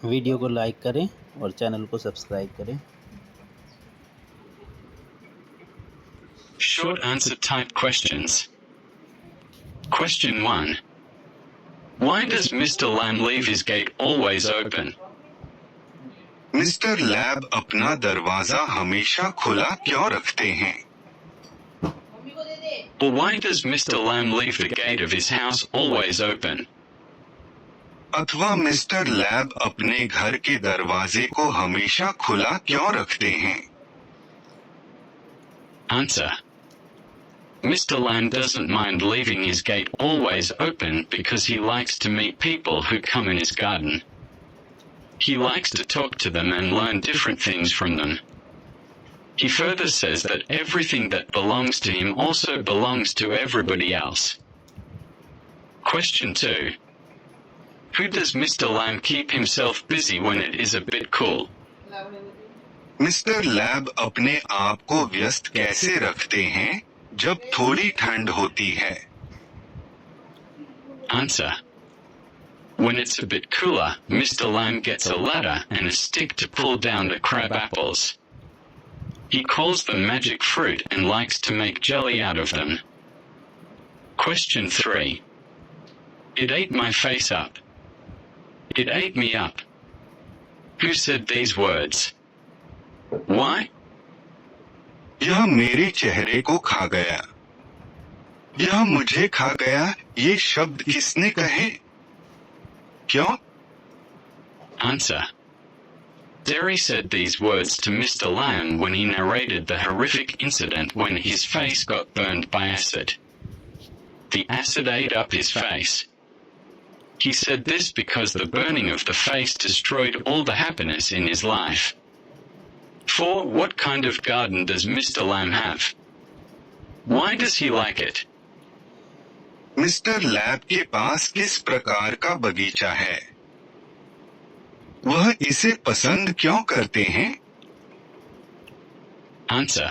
Video को like करें और चैनल को सब्सक्राइब करें। Short answer type questions. Question 1. Why does Mr. Lamb leave his gate always open? Mister lab अपना दरवाजा हमेशा खुला क्यों रखते हैं? Or why does Mr. Lamb leave the gate of his house always open? अथवा मिस्टर लैब अपने घर के दरवाजे को हमेशा खुला क्यों रखते हैं? Answer. Mr. Lamb doesn't mind leaving his gate always open because he likes to meet people who come in his garden. He likes to talk to them and learn different things from them. He further says that everything that belongs to him also belongs to everybody else. Question 2. Who does Mr. Lamb keep himself busy when it is a bit cool? Mister lab अपने आप को व्यस्त कैसे रखते हैं जब थोड़ी ठंड होती है? Answer. When it's a bit cooler, Mr. Lamb gets a ladder and a stick to pull down the crab apples. He calls them magic fruit and likes to make jelly out of them. Question 3. It ate my face up. It ate me up. Who said these words? Why? यह मेरे चेहरे को खा गया। यह मुझे खा गया। ये शब्द किसने कहे? क्यों? Answer. Derry said these words to Mr. Lamb when he narrated the horrific incident when his face got burned by acid. The acid ate up his face. He said this because the burning of the face destroyed all the happiness in his life. 4. What kind of garden does Mr. Lamb have? Why does he like it? Mister lab के पास किस प्रकार का बगीचा है? वह इसे पसंद क्यों करते हैं? Answer.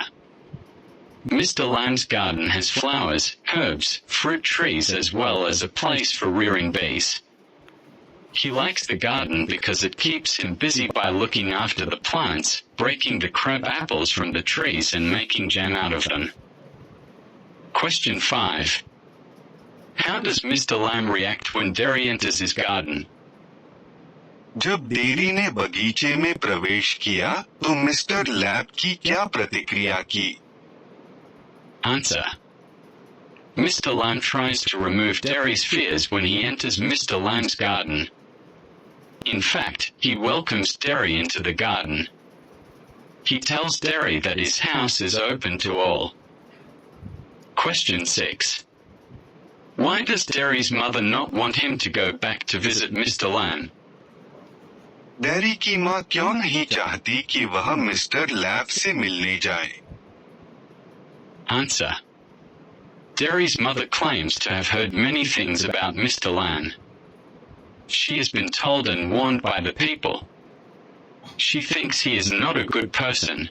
Mr. Lamb's garden has flowers, herbs, fruit trees as well as a place for rearing bees. He likes the garden because it keeps him busy by looking after the plants, breaking the crab apples from the trees and making jam out of them. Question 5. How does Mr. Lamb react when Derry enters his garden? जब dairy ने बगीचे में प्रवेश किया तो mister lab की क्या प्रतिक्रिया की? Answer. Mr. Lamb tries to remove Derry's fears when he enters Mr. Lamb's garden. In fact, he welcomes Derry into the garden. He tells Derry that his house is open to all. Question 6. Why does Derry's mother not want him to go back to visit Mr. Lamb? Dairy की माँ क्यों नहीं चाहती कि वह mister lab से मिलने जाए? Answer. Derry's mother claims to have heard many things about Mr. Lamb. She has been told and warned by the people. She thinks he is not a good person.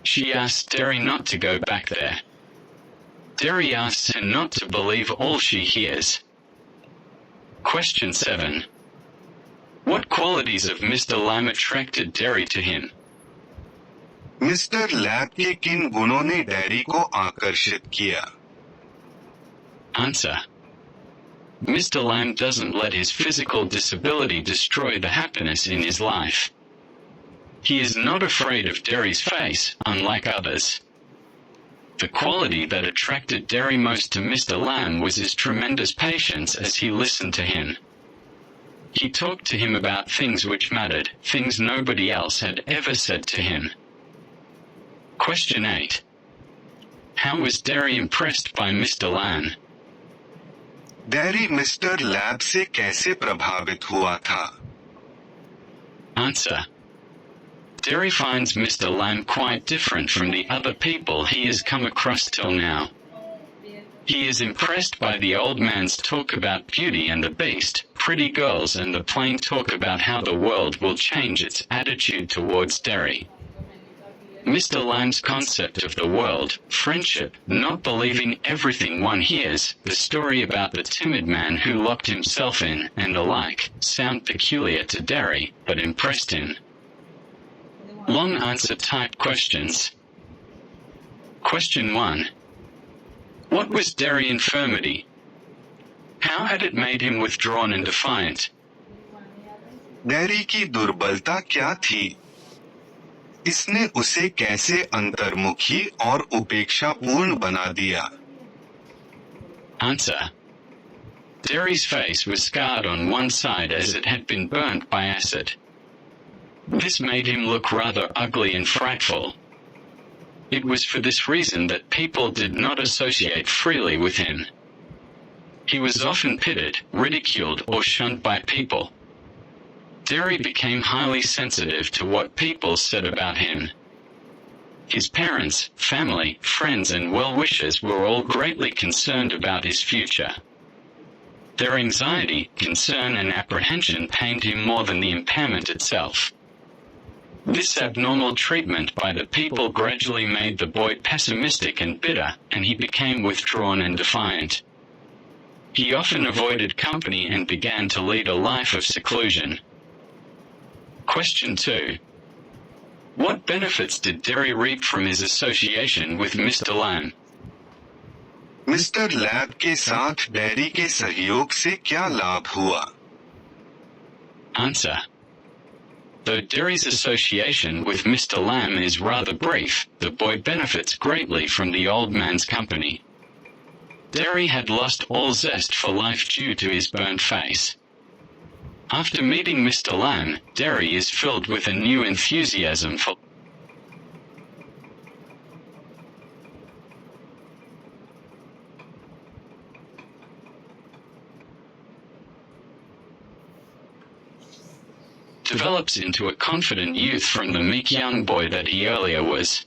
She asks Derry not to go back there. Derry asks her not to believe all she hears. Question 7. What qualities of Mr. Lamb attracted Derry to him? Mister lab के किन गुणों ने dairy को आकर्षित किया? Answer. Mr. Lamb doesn't let his physical disability destroy the happiness in his life. He is not afraid of Derry's face, unlike others. The quality that attracted Derry most to Mr. Lamb was his tremendous patience as he listened to him. He talked to him about things which mattered, things nobody else had ever said to him. Question 8. How was Derry impressed by Mr. Lamb? Dairy mister lab से कैसे प्रभावित हुआ था? Answer. Derry finds Mr. Lamb quite different from the other people he has come across till now. He is impressed by the old man's talk about Beauty and the Beast, pretty girls and the plain talk about how the world will change its attitude towards Derry. Mr. Lamb's concept of the world, friendship, not believing everything one hears, the story about the timid man who locked himself in, and the like, sound peculiar to Derry, but impressed him. Long answer type questions. Question 1. What was Derry infirmity? How had it made him withdrawn and defiant? Dairy की दुर्बलता क्या थी? इसने उसे कैसे अंतर्मुखी और उपेक्षापूर्ण बना दिया? Answer. Derry's face was scarred on one side as it had been burnt by acid. This made him look rather ugly and frightful. It was for this reason that people did not associate freely with him. He was often pitted, ridiculed, or shunned by people. Derry became highly sensitive to what people said about him. His parents, family, friends, and well-wishers were all greatly concerned about his future. Their anxiety, concern, and apprehension pained him more than the impairment itself. This abnormal treatment by the people gradually made the boy pessimistic and bitter, and he became withdrawn and defiant. He often avoided company and began to lead a life of seclusion. Question 2. What benefits did Derry reap from his association with Mr. Lamb? Mister lab के साथ dairy के सहयोग से क्या लाभ हुआ? Answer. Though Derry's association with Mr. Lamb is rather brief, the boy benefits greatly from the old man's company. Derry had lost all zest for life due to his burnt face. After meeting Mr. Lamb, Derry is filled with a new enthusiasm for develops into a confident youth from the meek young boy that he earlier was.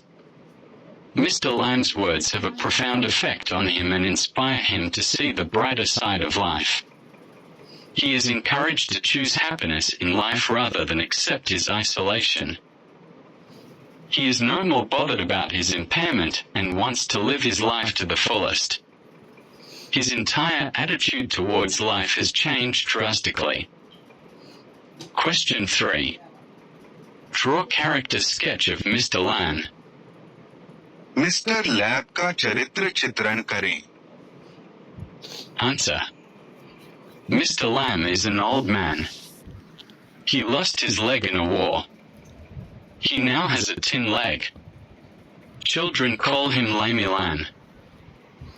Mr. Lamb's words have a profound effect on him and inspire him to see the brighter side of life. He is encouraged to choose happiness in life rather than accept his isolation. He is no more bothered about his impairment and wants to live his life to the fullest. His entire attitude towards life has changed drastically. Question 3. Draw character sketch of Mr. Lamb. Mister lab का चरित्र चित्रण करें. Answer. Mr. Lamb is an old man. He lost his leg in a war. He now has a tin leg. Children call him Lammy Lamb.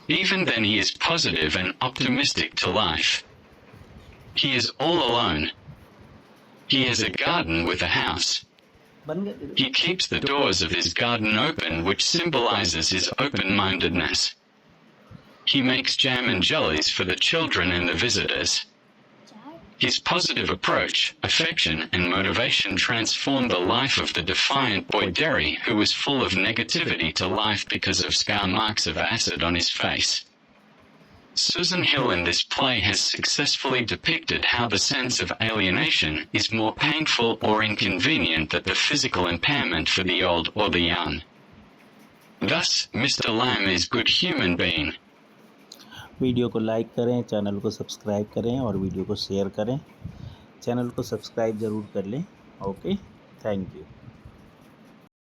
Even then he is positive and optimistic to life. He is all alone. He has a garden with a house. He keeps the doors of his garden open, which symbolizes his open-mindedness. He makes jam and jellies for the children and the visitors. His positive approach, affection, and motivation transformed the life of the defiant boy Derry, who was full of negativity to life because of scar marks of acid on his face. Susan Hill in this play has successfully depicted how the sense of alienation is more painful or inconvenient than the physical impairment for the old or the young. Thus, Mr. Lamb is good human being. Video को like करें, channel को subscribe करें और video को share करें. Channel को subscribe ज़रूर कर लें. Okay, thank you.